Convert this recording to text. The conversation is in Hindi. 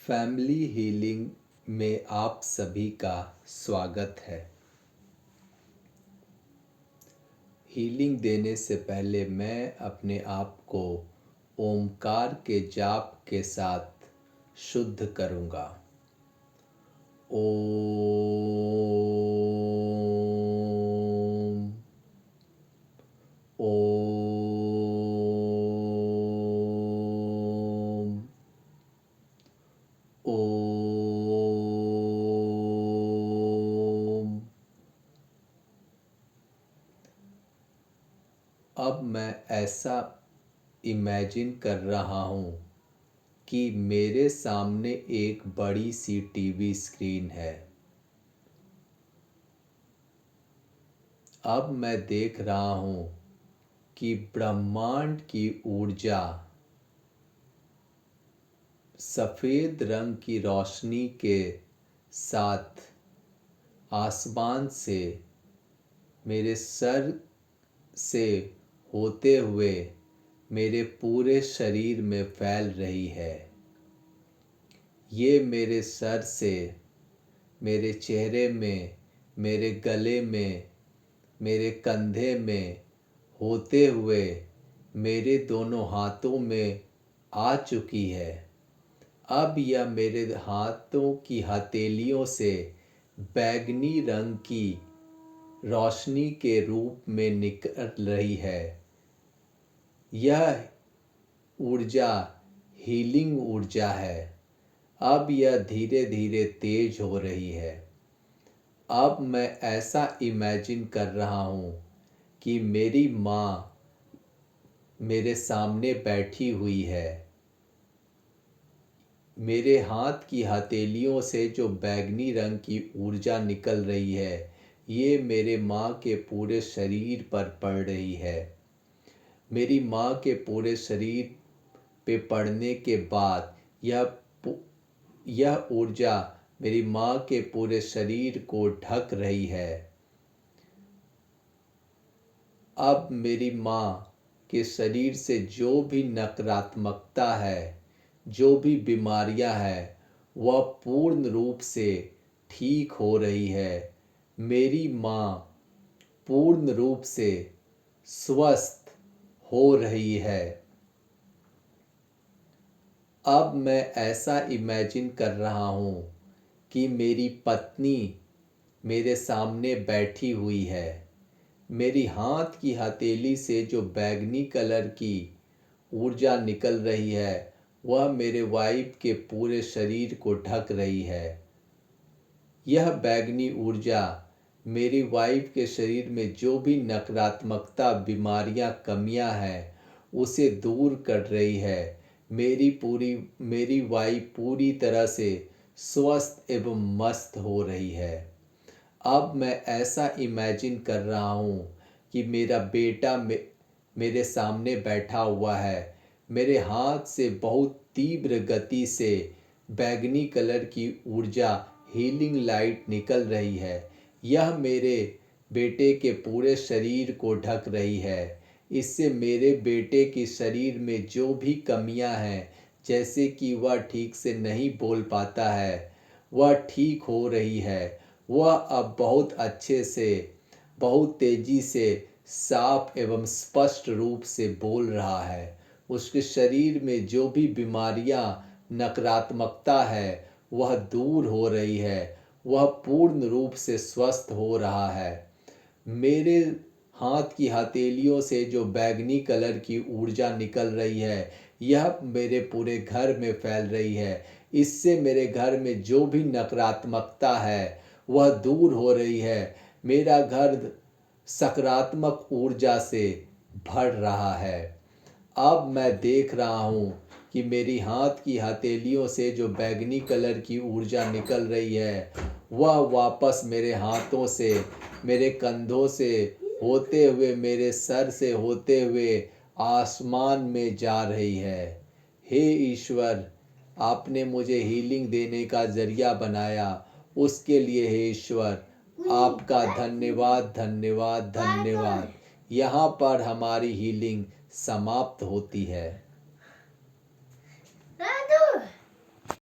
फैमिली हीलिंग में आप सभी का स्वागत है। हीलिंग देने से पहले मैं अपने आप को ओमकार के जाप के साथ शुद्ध करूँगा। ओम ओम ओम। अब मैं ऐसा इमेजिन कर रहा हूँ कि मेरे सामने एक बड़ी सी टीवी स्क्रीन है। अब मैं देख रहा हूँ कि ब्रह्मांड की ऊर्जा सफ़ेद रंग की रोशनी के साथ आसमान से मेरे सर से होते हुए मेरे पूरे शरीर में फैल रही है। ये मेरे सर से मेरे चेहरे में, मेरे गले में, मेरे कंधे में होते हुए मेरे दोनों हाथों में आ चुकी है। अब यह मेरे हाथों की हथेलियों से बैंगनी रंग की रोशनी के रूप में निकल रही है। यह ऊर्जा हीलिंग ऊर्जा है। अब यह धीरे धीरे तेज हो रही है। अब मैं ऐसा इमेजिन कर रहा हूँ कि मेरी माँ मेरे सामने बैठी हुई है। मेरे हाथ की हथेलियों से जो बैंगनी रंग की ऊर्जा निकल रही है, ये मेरे माँ के पूरे शरीर पर पड़ रही है। मेरी माँ के पूरे शरीर पे पड़ने के बाद यह ऊर्जा मेरी माँ के पूरे शरीर को ढक रही है। अब मेरी माँ के शरीर से जो भी नकारात्मकता है, जो भी बीमारियां हैं, वह पूर्ण रूप से ठीक हो रही है। मेरी माँ पूर्ण रूप से स्वस्थ हो रही है। अब मैं ऐसा इमेजिन कर रहा हूँ कि मेरी पत्नी मेरे सामने बैठी हुई है। मेरी हाथ की हथेली से जो बैंगनी कलर की ऊर्जा निकल रही है, वह मेरे वाइफ के पूरे शरीर को ढक रही है। यह बैंगनी ऊर्जा मेरी वाइफ के शरीर में जो भी नकारात्मकता, बीमारियां, कमियां हैं, उसे दूर कर रही है। मेरी वाइफ पूरी तरह से स्वस्थ एवं मस्त हो रही है। अब मैं ऐसा इमेजिन कर रहा हूँ कि मेरा बेटा मेरे सामने बैठा हुआ है। मेरे हाथ से बहुत तीव्र गति से बैंगनी कलर की ऊर्जा, हीलिंग लाइट निकल रही है। यह मेरे बेटे के पूरे शरीर को ढक रही है। इससे मेरे बेटे के शरीर में जो भी कमियां हैं, जैसे कि वह ठीक से नहीं बोल पाता है, वह ठीक हो रही है। वह अब बहुत अच्छे से, बहुत तेजी से, साफ एवं स्पष्ट रूप से बोल रहा है। उसके शरीर में जो भी बीमारियां, नकारात्मकता है, वह दूर हो रही है। वह पूर्ण रूप से स्वस्थ हो रहा है। मेरे हाथ की हथेलियों से जो बैंगनी कलर की ऊर्जा निकल रही है, यह मेरे पूरे घर में फैल रही है। इससे मेरे घर में जो भी नकारात्मकता है, वह दूर हो रही है। मेरा घर सकारात्मक ऊर्जा से भर रहा है। अब मैं देख रहा हूँ कि मेरी हाथ की हथेलियों से जो बैंगनी कलर की ऊर्जा निकल रही है, वह वापस मेरे हाथों से, मेरे कंधों से होते हुए, मेरे सर से होते हुए आसमान में जा रही है। हे ईश्वर, आपने मुझे हीलिंग देने का जरिया बनाया, उसके लिए हे ईश्वर आपका धन्यवाद, धन्यवाद, धन्यवाद। यहाँ पर हमारी हीलिंग समाप्त होती है।